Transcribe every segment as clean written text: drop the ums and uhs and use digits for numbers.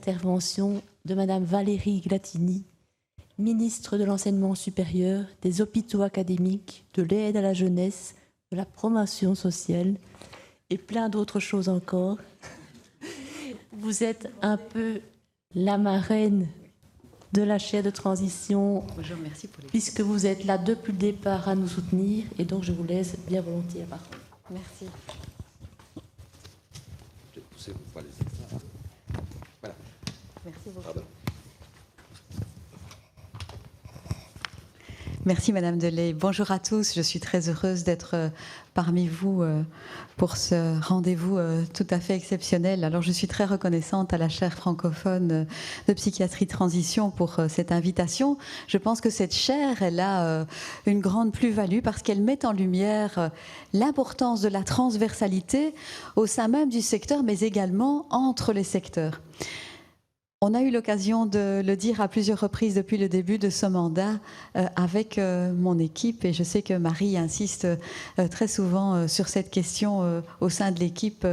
l'intervention de Madame Valérie Glatini, ministre de l'Enseignement supérieur, des hôpitaux académiques, de l'aide à la jeunesse, de la promotion sociale et plein d'autres choses encore. Vous êtes un peu la marraine de la chaire de transition, Bonjour, merci pour les... puisque vous êtes là depuis le départ à nous soutenir, et donc je vous laisse bien volontiers la parole. Merci. Je vais pousser pour pas les extraits. Voilà. Merci beaucoup. Pardon. Merci Madame Delay. Bonjour à tous. Je suis très heureuse d'être parmi vous pour ce rendez-vous tout à fait exceptionnel. Alors je suis très reconnaissante à la chaire francophone de psychiatrie transition pour cette invitation. Je pense que cette chaire, elle a une grande plus-value parce qu'elle met en lumière l'importance de la transversalité au sein même du secteur, mais également entre les secteurs. On a eu l'occasion de le dire à plusieurs reprises depuis le début de ce mandat avec mon équipe, et je sais que Marie insiste très souvent sur cette question au sein de l'équipe.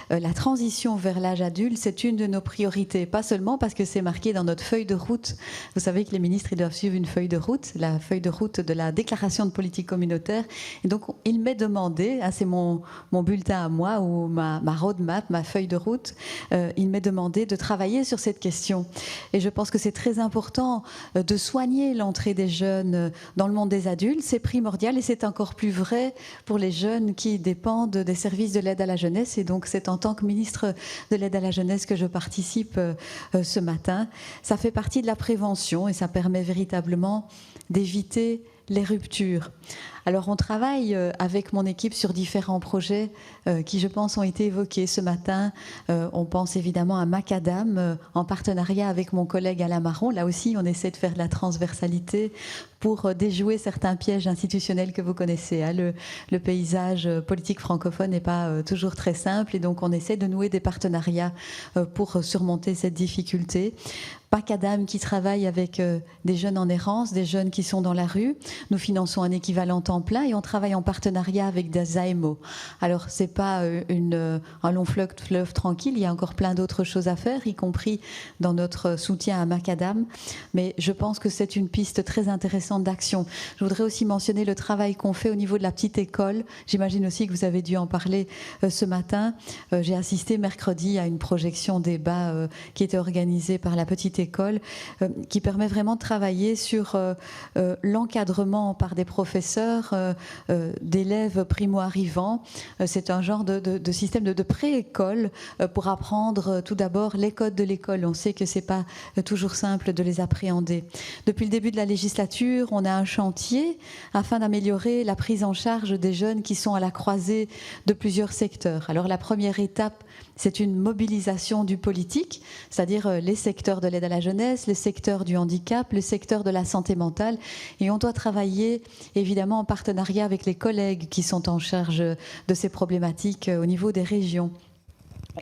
La transition vers l'âge adulte, c'est une de nos priorités, pas seulement parce que c'est marqué dans notre feuille de route. Vous savez que les ministres ils doivent suivre une feuille de route, la feuille de route de la déclaration de politique communautaire. Et donc il m'est demandé, c'est mon bulletin à moi ou ma roadmap, ma feuille de route, il m'est demandé de travailler sur cette question. Et je pense que c'est très important de soigner l'entrée des jeunes dans le monde des adultes. C'est primordial et c'est encore plus vrai pour les jeunes qui dépendent des services de l'aide à la jeunesse. Et donc c'est en tant que ministre de l'aide à la jeunesse que je participe ce matin. Ça fait partie de la prévention et ça permet véritablement d'éviter les ruptures. Alors on travaille avec mon équipe sur différents projets qui je pense ont été évoqués ce matin. On pense évidemment à Macadam en partenariat avec mon collègue Alain Marron. Là aussi on essaie de faire de la transversalité pour déjouer certains pièges institutionnels que vous connaissez. Le paysage politique francophone n'est pas toujours très simple et donc on essaie de nouer des partenariats pour surmonter cette difficulté. Macadam qui travaille avec des jeunes en errance, des jeunes qui sont dans la rue. Nous finançons un équivalent temps plein et on travaille en partenariat avec des AMO. Alors c'est pas un long fleuve tranquille, il y a encore plein d'autres choses à faire, y compris dans notre soutien à Macadam. Mais je pense que c'est une piste très intéressante d'action. Je voudrais aussi mentionner le travail qu'on fait au niveau de la petite école. J'imagine aussi que vous avez dû en parler ce matin. J'ai assisté mercredi à une projection débat qui était organisée par la petite école, qui permet vraiment de travailler sur l'encadrement par des professeurs d'élèves primo-arrivants. C'est un genre de système de pré-école pour apprendre tout d'abord les codes de l'école. On sait que c'est pas toujours simple de les appréhender. Depuis le début de la législature, on a un chantier afin d'améliorer la prise en charge des jeunes qui sont à la croisée de plusieurs secteurs. Alors la première étape, c'est une mobilisation du politique, c'est-à-dire les secteurs de l'aide à la jeunesse, le secteur du handicap, le secteur de la santé mentale. Et on doit travailler évidemment en partenariat avec les collègues qui sont en charge de ces problématiques au niveau des régions.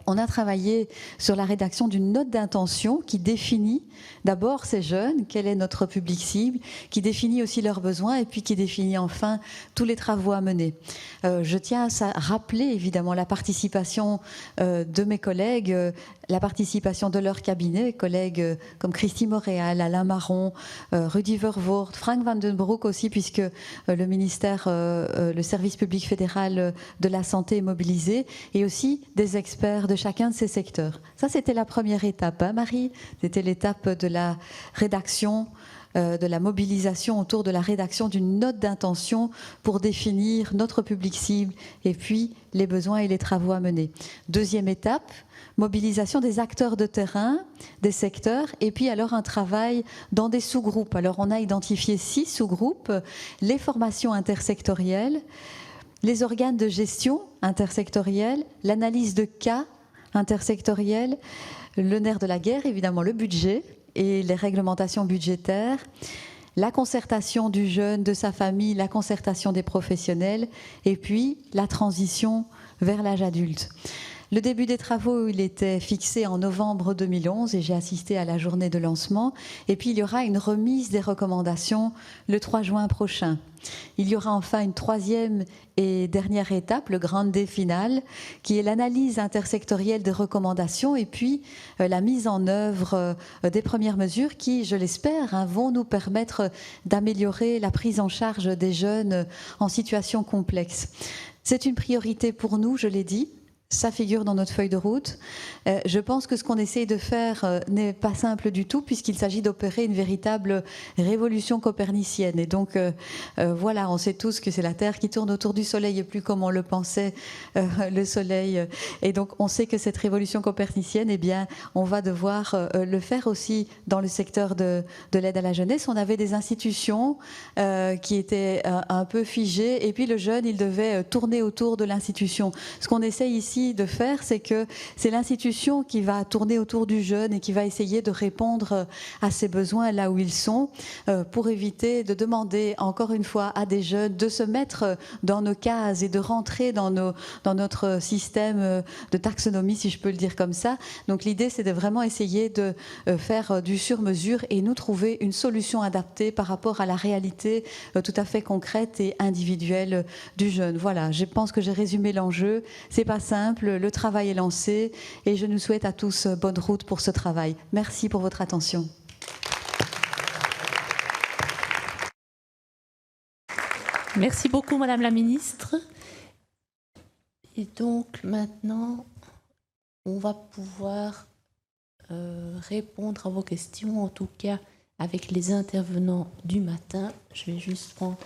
On a travaillé sur la rédaction d'une note d'intention qui définit d'abord ces jeunes, quel est notre public cible, qui définit aussi leurs besoins et puis qui définit enfin tous les travaux à mener. Je tiens à rappeler évidemment la participation de mes collègues, la participation de leur cabinet, collègues comme Christy Montréal, Alain Marron, Rudy Vervoort, Frank van den Broek aussi, puisque le ministère, le service public fédéral de la santé est mobilisé, et aussi des experts de chacun de ces secteurs. Ça, c'était la première étape, hein, Marie? C'était l'étape de la rédaction, de la mobilisation autour de la rédaction d'une note d'intention pour définir notre public cible et puis les besoins et les travaux à mener. Deuxième étape, mobilisation des acteurs de terrain, des secteurs, et puis alors un travail dans des sous-groupes. Alors on a identifié 6 sous-groupes, les formations intersectorielles, les organes de gestion intersectoriels, l'analyse de cas intersectoriels, le nerf de la guerre, évidemment le budget et les réglementations budgétaires, la concertation du jeune, de sa famille, la concertation des professionnels, et puis la transition vers l'âge adulte. Le début des travaux, il était fixé en novembre 2011 et j'ai assisté à la journée de lancement. Et puis, il y aura une remise des recommandations le 3 juin prochain. Il y aura enfin une troisième et dernière étape, le grande D final, qui est l'analyse intersectorielle des recommandations et puis la mise en œuvre des premières mesures qui, je l'espère, vont nous permettre d'améliorer la prise en charge des jeunes en situation complexe. C'est une priorité pour nous, je l'ai dit. Ça figure dans notre feuille de route. Je pense que ce qu'on essaye de faire n'est pas simple du tout puisqu'il s'agit d'opérer une véritable révolution copernicienne. Et donc, voilà, on sait tous que c'est la Terre qui tourne autour du Soleil et plus comme on le pensait, le Soleil. Et donc, on sait que cette révolution copernicienne, eh bien, on va devoir le faire aussi dans le secteur de l'aide à la jeunesse. On avait des institutions qui étaient un peu figées et puis le jeune, il devait tourner autour de l'institution. Ce qu'on essaye ici de faire, c'est que c'est l'institution qui va tourner autour du jeune et qui va essayer de répondre à ses besoins là où ils sont pour éviter de demander encore une fois à des jeunes de se mettre dans nos cases et de rentrer dans notre système de taxonomie, si je peux le dire comme ça. Donc l'idée, c'est de vraiment essayer de faire du sur-mesure et nous trouver une solution adaptée par rapport à la réalité tout à fait concrète et individuelle du jeune. Voilà, je pense que j'ai résumé l'enjeu. C'est pas simple. Le travail est lancé et je nous souhaite à tous bonne route pour ce travail. Merci pour votre attention. Merci beaucoup, Madame la Ministre. Et donc, maintenant, on va pouvoir répondre à vos questions, en tout cas avec les intervenants du matin. Je vais juste prendre...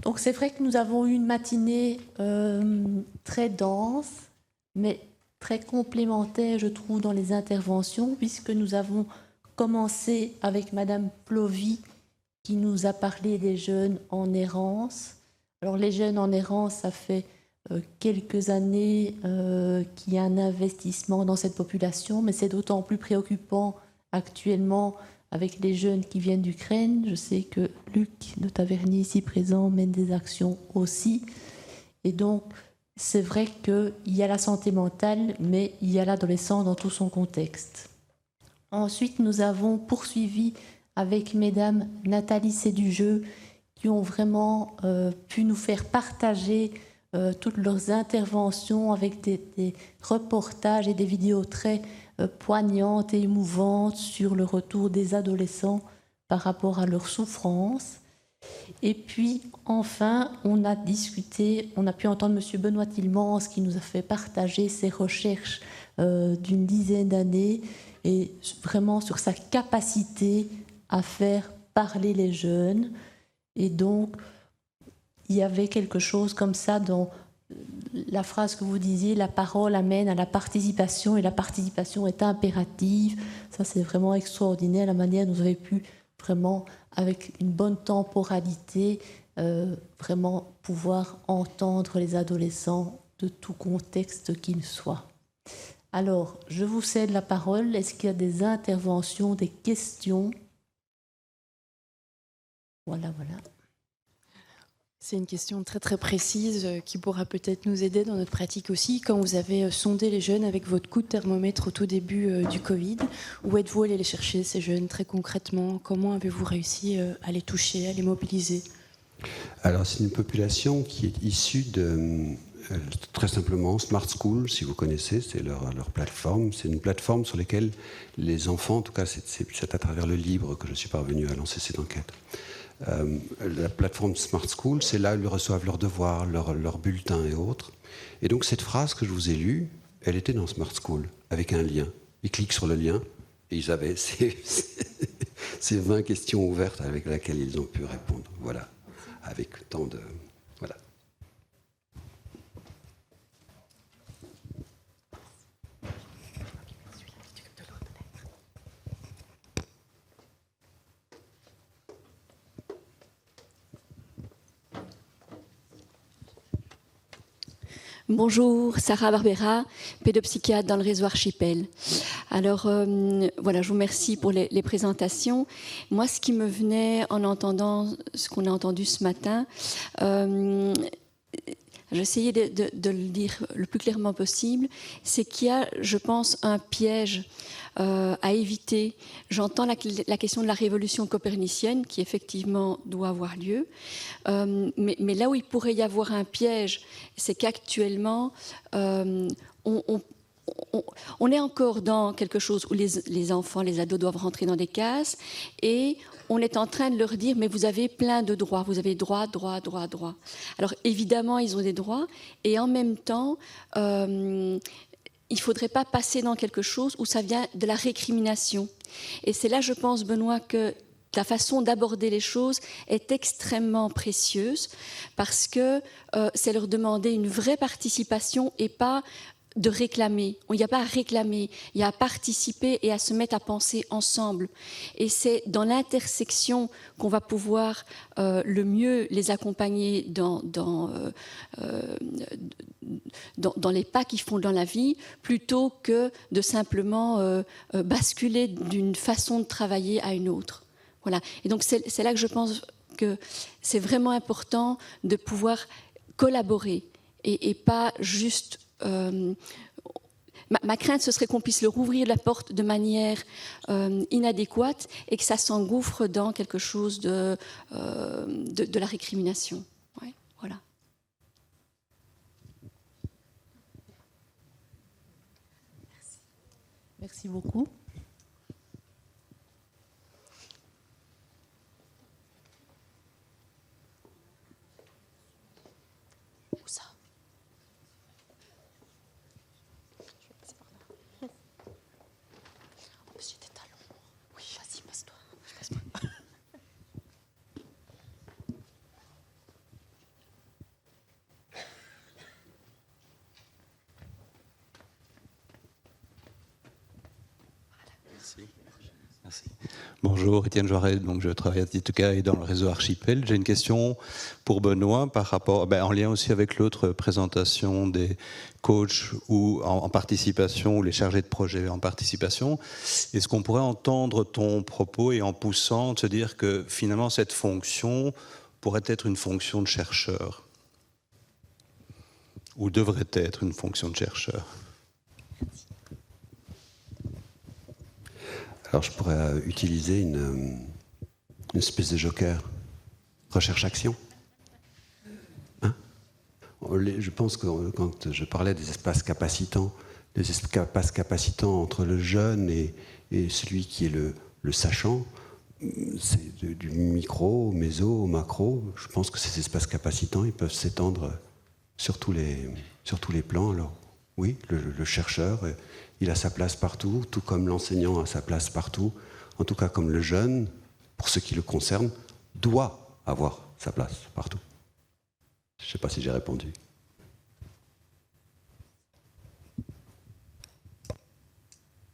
Donc c'est vrai que nous avons eu une matinée très dense, mais très complémentaire, je trouve, dans les interventions, puisque nous avons commencé avec Madame Plovy, qui nous a parlé des jeunes en errance. Alors les jeunes en errance, ça fait quelques années qu'il y a un investissement dans cette population, mais c'est d'autant plus préoccupant actuellement avec les jeunes qui viennent d'Ukraine. Je sais que Luc de Taverny, ici présent, mène des actions aussi. Et donc, c'est vrai qu'il y a la santé mentale, mais il y a l'adolescent dans tout son contexte. Ensuite, nous avons poursuivi avec Mesdames Nathalie Sédujeu, qui ont vraiment pu nous faire partager toutes leurs interventions avec des reportages et des vidéos très poignantes et émouvantes sur le retour des adolescents par rapport à leurs souffrances. Et puis, enfin, on a discuté, on a pu entendre M. Benoît Tilmans qui nous a fait partager ses recherches d'une dizaine d'années et vraiment sur sa capacité à faire parler les jeunes. Et donc, il y avait quelque chose comme ça dans la phrase que vous disiez, la parole amène à la participation et la participation est impérative. Ça, c'est vraiment extraordinaire, la manière dont vous avez pu vraiment, avec une bonne temporalité, vraiment pouvoir entendre les adolescents de tout contexte qu'il soit. Alors, je vous cède la parole. Est-ce qu'il y a des interventions, des questions ? Voilà. C'est une question très très précise qui pourra peut-être nous aider dans notre pratique aussi. Quand vous avez sondé les jeunes avec votre coup de thermomètre au tout début du Covid, où êtes-vous allé les chercher, ces jeunes, très concrètement ? Comment avez-vous réussi à les toucher, à les mobiliser ? Alors, c'est une population qui est issue de, très simplement, Smart School, si vous connaissez, c'est leur plateforme. C'est une plateforme sur laquelle les enfants, en tout cas, c'est à travers le livre que je suis parvenu à lancer cette enquête. La plateforme Smart School, c'est là où ils reçoivent leurs devoirs, leurs bulletins et autres. Et donc cette phrase que je vous ai lue, elle était dans Smart School, avec un lien. Ils cliquent sur le lien et ils avaient ces 20 questions ouvertes avec lesquelles ils ont pu répondre. Voilà, avec tant de... Voilà. Bonjour, Sarah Barbera, pédopsychiatre dans le réseau Archipel. Alors, voilà, je vous remercie pour les présentations. Moi, ce qui me venait en entendant ce qu'on a entendu ce matin, j'ai essayé de le dire le plus clairement possible, c'est qu'il y a, je pense, un piège à éviter. J'entends la question de la révolution copernicienne, qui effectivement doit avoir lieu, mais là où il pourrait y avoir un piège, c'est qu'actuellement, on est encore dans quelque chose où les enfants, les ados doivent rentrer dans des cases, et on est en train de leur dire, mais vous avez plein de droits, vous avez droit. Alors évidemment, ils ont des droits, et en même temps, il ne faudrait pas passer dans quelque chose où ça vient de la récrimination. Et c'est là, je pense, Benoît, que la façon d'aborder les choses est extrêmement précieuse, parce que c'est leur demander une vraie participation et pas de réclamer. Il n'y a pas à réclamer, il y a à participer et à se mettre à penser ensemble. Et c'est dans l'intersection qu'on va pouvoir le mieux les accompagner dans les pas qu'ils font dans la vie, plutôt que de simplement basculer d'une façon de travailler à une autre. Voilà. Et donc c'est là que je pense que c'est vraiment important de pouvoir collaborer et pas juste... ma crainte, ce serait qu'on puisse leur ouvrir la porte de manière inadéquate et que ça s'engouffre dans quelque chose de la récrimination. Ouais, voilà. Merci beaucoup. Où ça ? J'ai des talons. Oui, vas-y, passe-toi. Merci. Bonjour, Étienne Joiret, donc je travaille à Tituca et dans le réseau Archipel. J'ai une question pour Benoît par rapport, en lien aussi avec l'autre présentation des coachs ou en participation, ou les chargés de projet en participation. Est-ce qu'on pourrait entendre ton propos et en poussant, de se dire que finalement cette fonction pourrait être une fonction de chercheur ou devrait être une fonction de chercheur? Alors je pourrais utiliser une espèce de joker. Recherche-action. Hein? Je pense que quand je parlais des espaces capacitants entre le jeune et celui qui est le sachant, c'est du micro au méso au macro. Je pense que ces espaces capacitants, ils peuvent s'étendre sur tous les plans. Alors oui, le chercheur, il a sa place partout, tout comme l'enseignant a sa place partout. En tout cas, comme le jeune, pour ce qui le concerne, doit avoir sa place partout. Je ne sais pas si j'ai répondu.